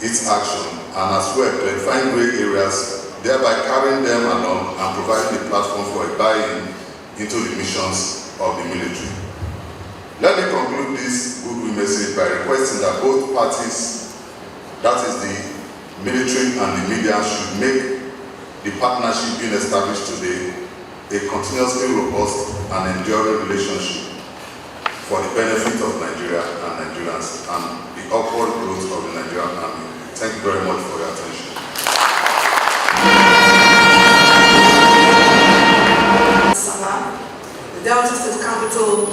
its action and as well clarifying gray areas, thereby carrying them along and providing a platform for a buy-in into the missions of the military. Let me conclude this goodwill message by requesting that both parties, that is the military and the media, should make the partnership being established today a continuously robust and enduring relationship for the benefit of Nigeria and Nigerians and the upward growth of the Nigerian Army. Thank you very much for your attention. Asaba, the Delta State capital,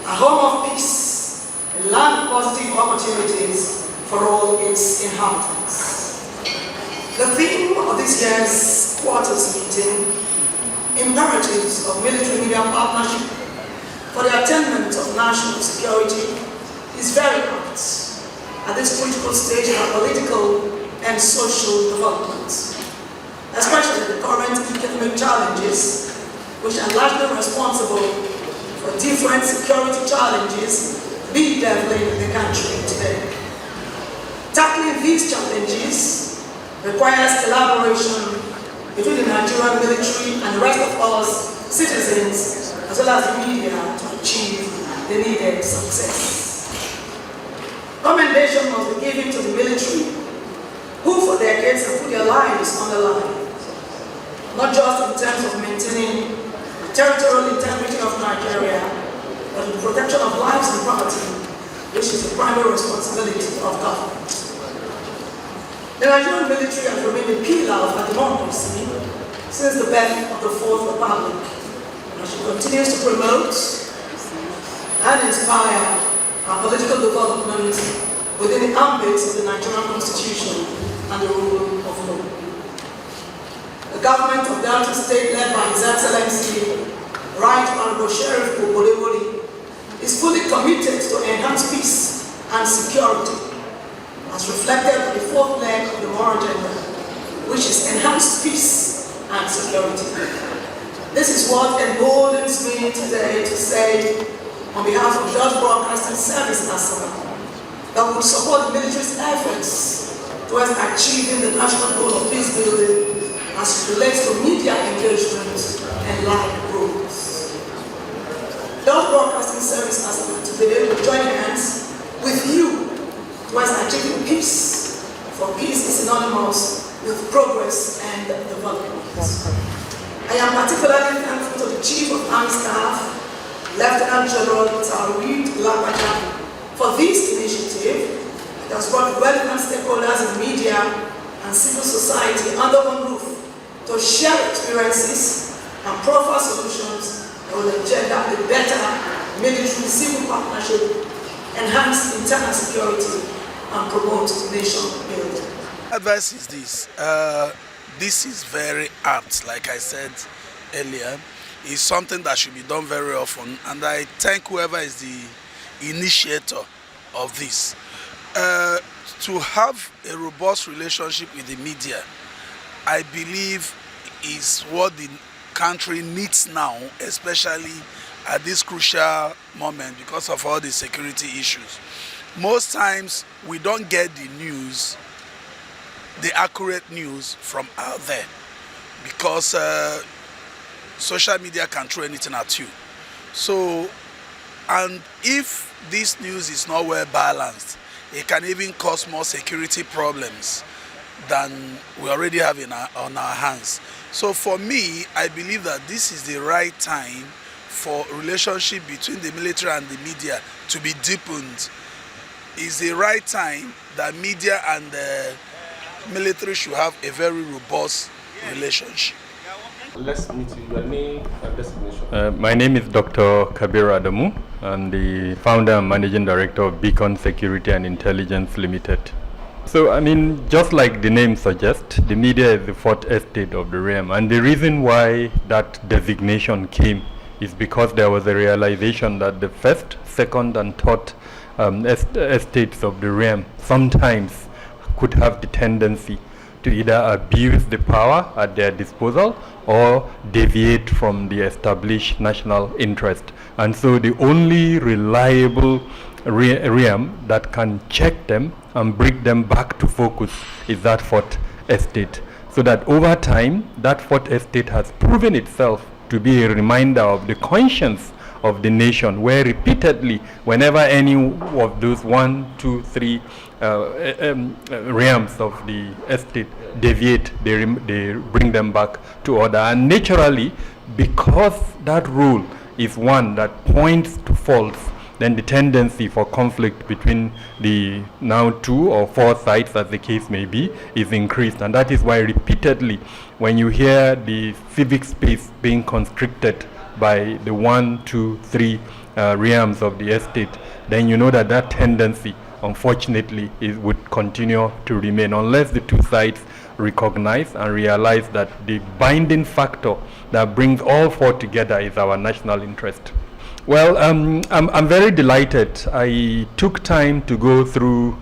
a home of peace, a land of positive opportunities for all its inhabitants. The theme of this year's quarters meeting imperatives of military-media partnership for the attainment of national security is very apt at this critical stage of our political and social development, especially the current economic challenges, which are largely responsible for different security challenges bedeviling the country today. Tackling these challenges requires collaboration between the Nigerian military and the rest of us citizens, as well as the media, to achieve the needed success. Commendation must be given to the military, who for decades have put their lives on the line, not just in terms of maintaining the territorial integrity of Nigeria, but in the protection of lives and property, which is the primary responsibility of government. The Nigerian military has remained a pillar of our democracy since the birth of the Fourth Republic, and she continues to promote and inspire our political development within the ambit of the Nigerian Constitution and the rule of law. The government of Delta State, led by His Excellency Right Honorable Sheriff Obolewori, is fully committed to enhance peace and security, as reflected in the fourth leg of the moral agenda, which is enhanced peace and security. This is what emboldens me today to say, on behalf of George Broadcasting Service National, that we will support the military's efforts towards achieving the national goal of peace building as it relates to media engagement and live rules. George Broadcasting Service National today will join hands with you towards achieving peace, for peace is synonymous with progress and development. I am particularly thankful to the Chief of Army Staff, Lieutenant General Taoreed Lagbaja, for this initiative that has brought relevant stakeholders in media and civil society under one roof to share experiences and profile solutions that will engender a better military-civil partnership, enhance internal security, and promote nation building. Advice is this. This is very apt, like I said earlier. It's something that should be done very often, and I thank whoever is the initiator of this. To have a robust relationship with the media, I believe, is what the country needs now, especially at this crucial moment because of all the security issues. Most times we don't get the news, the accurate news from out there, because social media can throw anything at you. So, and if this news is not well balanced, it can even cause more security problems than we already have on our hands. So for me, I believe that this is the right time for relationship between the military and the media to be deepened. It's the right time that media and the military should have a very robust relationship. Let's meet you. Your name and designation. My name is Dr. Kabir Adamu. I'm the founder and managing director of Beacon Security and Intelligence Limited. So, I mean, just like the name suggests, the media is the fourth estate of the realm. And the reason why that designation came is because there was a realization that the first, second, and third estates of the realm sometimes could have the tendency to either abuse the power at their disposal or deviate from the established national interest. And so the only reliable realm that can check them and bring them back to focus is that fourth estate. So that over time, that fourth estate has proven itself to be a reminder of the conscience of the nation, where repeatedly, whenever any of those 1, 2, 3 realms of the estate deviate, they bring them back to order. And naturally, because that rule is one that points to faults, then the tendency for conflict between the now 2 or 4 sides, as the case may be, is increased. And that is why repeatedly, when you hear the civic space being constricted by the 1, 2, 3 realms of the estate, then you know that that tendency, unfortunately, would continue to remain unless the two sides recognize and realize that the binding factor that brings all four together is our national interest. Well, I'm very delighted. I took time to go through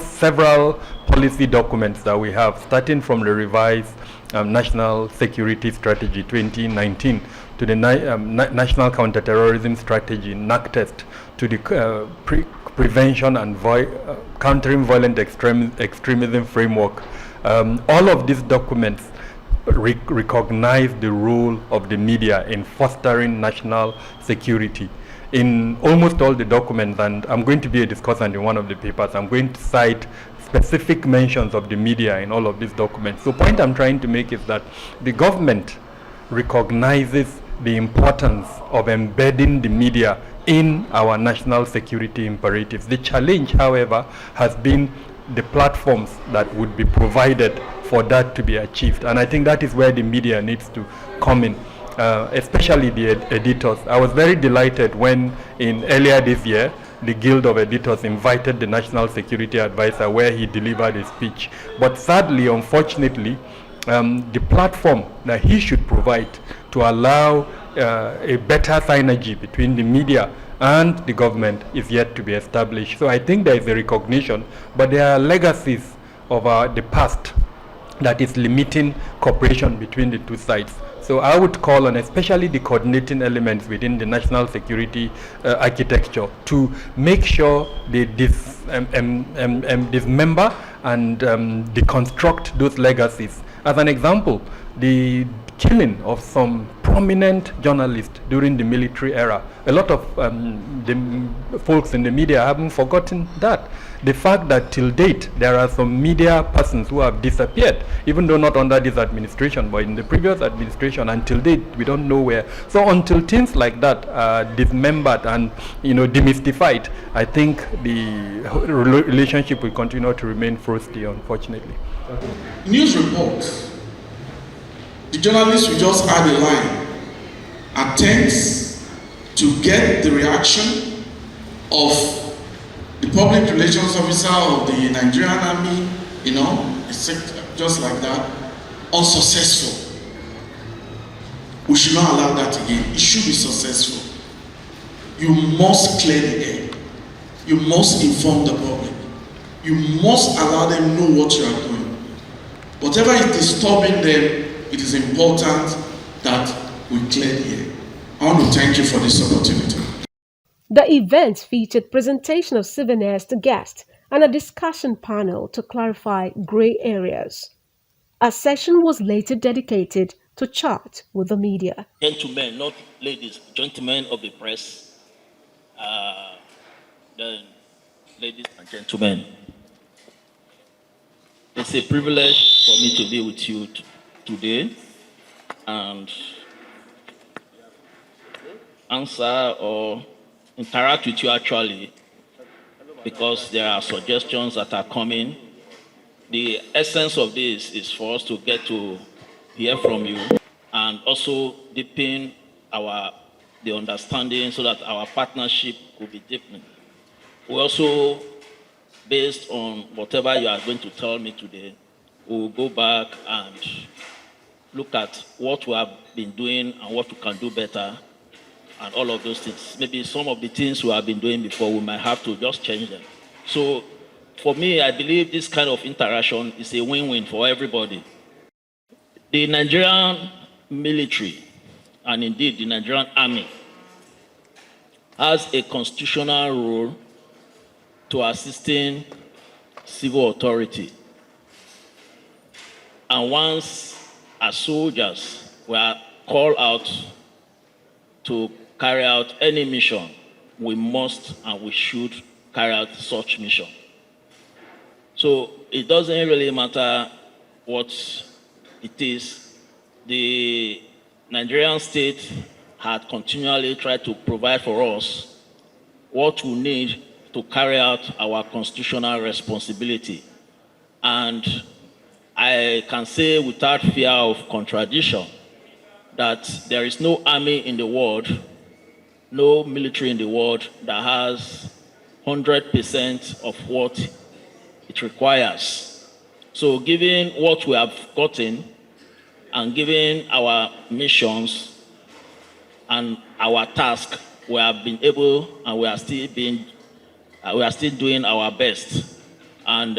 several policy documents that we have, starting from the revised National Security Strategy 2019 to the National Counterterrorism Strategy, NACTEST, to the Prevention and Countering Violent Extremism Framework. All of these documents recognize the role of the media in fostering national security. In almost all the documents, and I'm going to be a discussant in one of the papers, I'm going to cite specific mentions of the media in all of these documents. So the point I'm trying to make is that the government recognizes the importance of embedding the media in our national security imperatives. The challenge, however, has been the platforms that would be provided for that to be achieved. And I think that is where the media needs to come in, especially the editors. I was very delighted when earlier this year, the Guild of Editors invited the National Security Advisor where he delivered a speech. But sadly, unfortunately, the platform that he should provide to allow a better synergy between the media and the government is yet to be established. So I think there is a recognition, but there are legacies of the past that is limiting cooperation between the two sides. So I would call on especially the coordinating elements within the national security architecture to make sure they dismember and deconstruct those legacies. As an example, the killing of some prominent journalists during the military era. A lot of the folks in the media haven't forgotten that. The fact that till date there are some media persons who have disappeared, even though not under this administration, but in the previous administration, until date we don't know where. So until things like that are dismembered and demystified, I think the relationship will continue to remain frosty, unfortunately. News reports. The journalist will just add a line, attempts to get the reaction of the public relations officer of the Nigerian army, just like that, unsuccessful. We should not allow that again. It should be successful. You must clear the air. You must inform the public. You must allow them know what you are doing. Whatever is disturbing them, it is important that we clear the air. I want to thank you for this opportunity. The event featured presentation of souvenirs to guests and a discussion panel to clarify grey areas. A session was later dedicated to chat with the media. Gentlemen, not ladies, gentlemen of the press, then ladies and gentlemen, it's a privilege for me to be with you today and answer or interact with you actually, because there are suggestions that are coming. The essence of this is for us to get to hear from you and also deepen the understanding so that our partnership could be deepened. We also, based on whatever you are going to tell me today, we will go back and look at what we have been doing and what we can do better and all of those things. Maybe some of the things we have been doing before, we might have to just change them. So for me, I believe this kind of interaction is a win-win for everybody. The Nigerian military, and indeed the Nigerian army, has a constitutional role to assisting civil authority. And once as soldiers were called out to carry out any mission, we must and we should carry out such mission. So it doesn't really matter what it is. The Nigerian state had continually tried to provide for us what we need to carry out our constitutional responsibility. And I can say without fear of contradiction that there is no army in the world, no military in the world that has 100% of what it requires So given what we have gotten and given our missions and our task, we have been able and we are still doing our best. And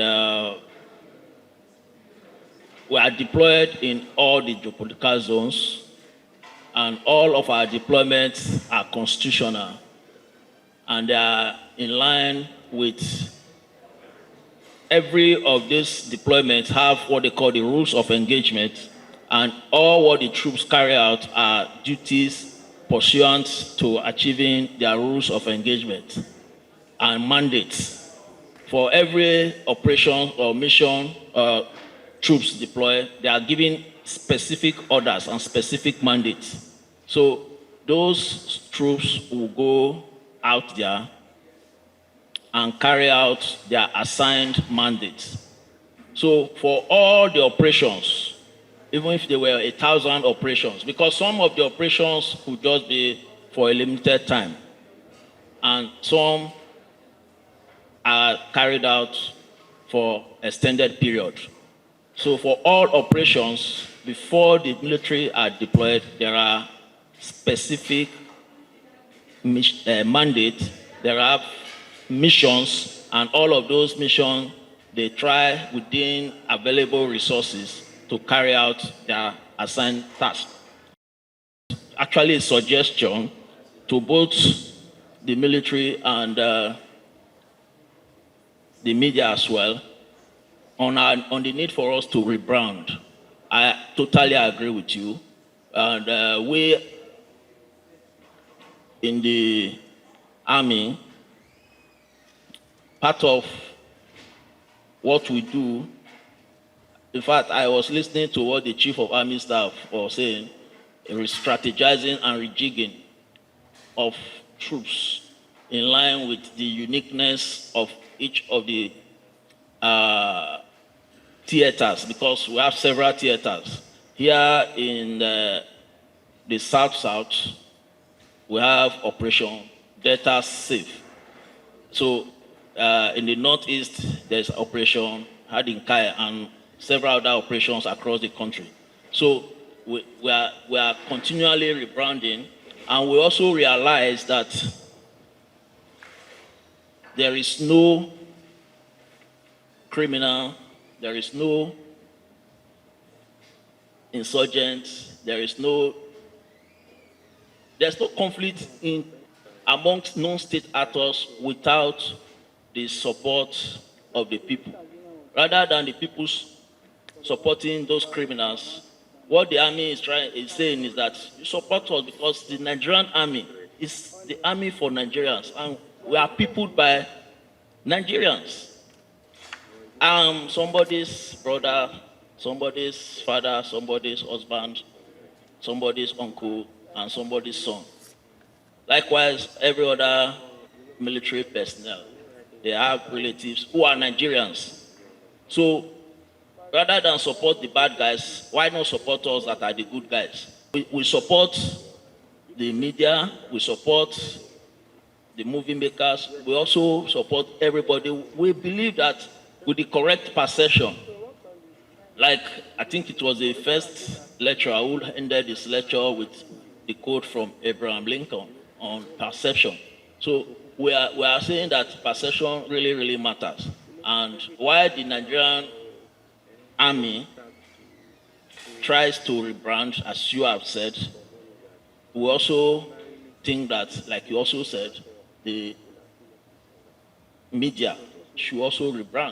we are deployed in all the geopolitical zones, and all of our deployments are constitutional, and they are in line with every of these deployments have what they call the rules of engagement, and all what the troops carry out are duties pursuant to achieving their rules of engagement and mandates. For every operation or mission troops deploy, they are given specific orders and specific mandates. So those troops will go out there and carry out their assigned mandates. So for all the operations, even if there were 1,000 operations, because some of the operations could just be for a limited time, and some are carried out for extended period. So for all operations, before the military are deployed, there are specific mandates, there are missions, and all of those missions, they try within available resources to carry out their assigned tasks. Actually, a suggestion to both the military and the media as well on the need for us to rebrand. I totally agree with you. And we in the Army, part of what we do, in fact, I was listening to what the Chief of Army Staff was saying, re-strategizing and rejigging of troops in line with the uniqueness of each of the theaters, because we have several theaters. Here in the South-South, we have Operation Delta Safe. So in the Northeast, there's Operation Hadinkai and several other operations across the country. So we are continually rebranding, and we also realize that there is no criminal, there is no insurgent, there's no conflict amongst non-state actors without the support of the people. Rather than the people supporting those criminals, what the army is saying is that you support us because the Nigerian army is the army for Nigerians, and we are peopled by Nigerians. Somebody's brother, somebody's father, somebody's husband, somebody's uncle, and somebody's son. Likewise, every other military personnel, they have relatives who are Nigerians. So rather than support the bad guys, why not support us that are the good guys? We support the media, we support the movie makers, we also support everybody. We believe that with the correct perception, like I think it was the first lecturer who ended his lecture with the quote from Abraham Lincoln on perception. So we are saying that perception really, really matters. And while the Nigerian army tries to rebrand, as you have said, we also think that, like you also said, the media should also rebrand.